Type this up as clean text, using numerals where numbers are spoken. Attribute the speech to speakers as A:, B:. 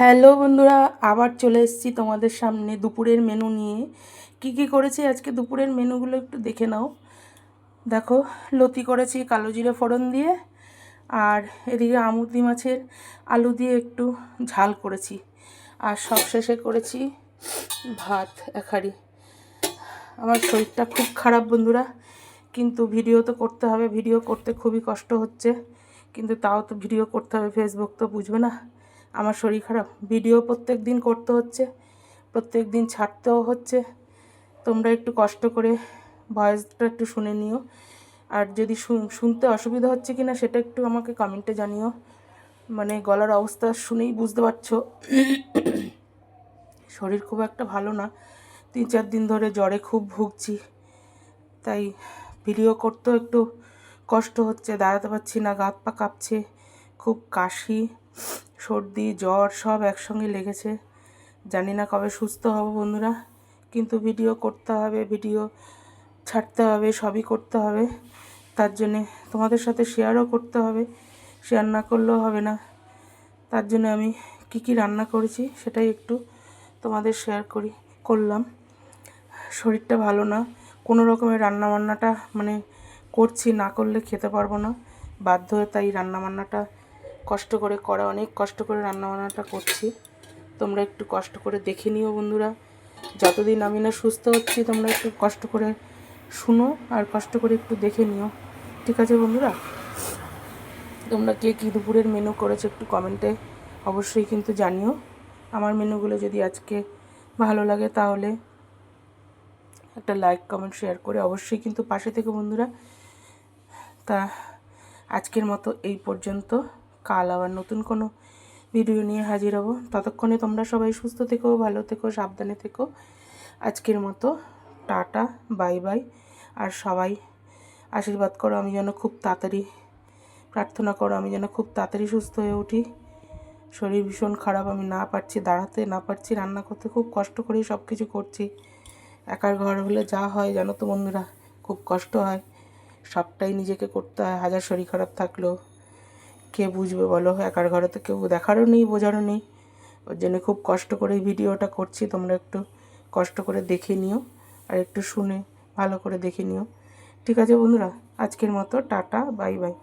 A: Hello বন্ধুরা, আবার চলে এসেছি তোমাদের সামনে দুপুরের মেনু নিয়ে। কি করেছি আজকে দুপুরের মেনুগুলো একটু দেখে নাও। দেখো, লতি করেছি কালো জিরে ফোড়ন দিয়ে, আর এদিকে আমুদি মাছের আলু দিয়ে একটু ঝাল করেছি, আর সবশেষে করেছি ভাত এক হাঁড়ি। আমার শরীরটা খুব খারাপ বন্ধুরা, কিন্তু ভিডিও তো করতে হবে। ভিডিও করতে খুবই কষ্ট হচ্ছে, কিন্তু তাও তো ভিডিও করতে হবে। ফেসবুক তো বুঝবে না আমার শরীর খারাপ। ভিডিও প্রত্যেক দিন করতে হচ্ছে, প্রত্যেক দিন ছাড়তেও হচ্ছে। তোমরা একটু কষ্ট করে ভয়েসটা একটু শুনে নিও, আর যদি শুনতে অসুবিধা হচ্ছে কি না সেটা একটু আমাকে কমেন্টে জানিও। মানে গলার অবস্থা শুনেই বুঝতে পারছো শরীর খুব একটা ভালো না। 3-4 দিন ধরে জ্বরে খুব ভুগছি, তাই ভিডিও করতেও একটু কষ্ট হচ্ছে। দাঁড়াতে পারছি না, গা হাত পা কাঁপছে, খুব কাশি, সর্দি, জ্বর সব একসঙ্গে লেগেছে। জানি না কবে সুস্থ হব বন্ধুরা, কিন্তু ভিডিও করতে হবে, ভিডিও ছাড়তে হবে, সবই করতে হবে। তার জন্যে তোমাদের সাথে শেয়ারও করতে হবে, শেয়ার না করলেও হবে না। তার জন্য আমি কি রান্না করেছি সেটাই একটু তোমাদের শেয়ার করলাম। শরীরটা ভালো না, কোনো রকমের রান্নাবান্নাটা মানে করছি, না করলে খেতে পারবো না, বাধ্য হয়ে তাই রান্নাবান্নাটা কষ্ট করে করা, অনেক কষ্ট করে রান্নাবান্নাটা করছি। তোমরা একটু কষ্ট করে দেখে নিও বন্ধুরা। যতদিন আমি না সুস্থ হচ্ছি তোমরা একটু কষ্ট করে শুনো, আর কষ্ট করে একটু দেখে নিও, ঠিক আছে বন্ধুরা? তোমরা কে কী দুপুরের মেনু করেছো একটু কমেন্টে অবশ্যই কিন্তু জানিও। আমার মেনুগুলো যদি আজকে ভালো লাগে তাহলে একটা লাইক কমেন্ট শেয়ার করে অবশ্যই কিন্তু পাশে থেকে বন্ধুরা। তা আজকের মতো এই পর্যন্ত। কাল আবার নতুন কোনো ভিডিও নিয়ে হাজির হব। ততক্ষণে তোমরা সবাই সুস্থ থেকো, ভালো থেকো, সাবধানে থেকো। আজকের মতো টাটা, বাই বাই। আর সবাই আশীর্বাদ করো আমি যেন খুব তাড়াতাড়ি, প্রার্থনা করো আমি যেন খুব তাড়াতাড়ি সুস্থ হয়ে উঠি। শরীর ভীষণ খারাপ, আমি না পারছি দাঁড়াতে, না পারছি রান্না করতে, খুব কষ্ট করেই সব কিছু করছি। একার ঘর হলে যা হয় জানো তো বন্ধুরা, খুব কষ্ট হয়, সবটাই নিজেকে করতে হয়। হাজার শরীর খারাপ থাকলেও কে বুঝবে বলো? একার ঘরে তো কেউ দেখারও নেই, বোঝারও নেই। ওর জন্য খুব কষ্ট করে ভিডিওটা করছি। তোমরা একটু কষ্ট করে দেখে নিও, আর একটু শুনে ভালো করে দেখে নিও, ঠিক আছে বন্ধুরা? আজকের মতো টাটা, বাই বাই।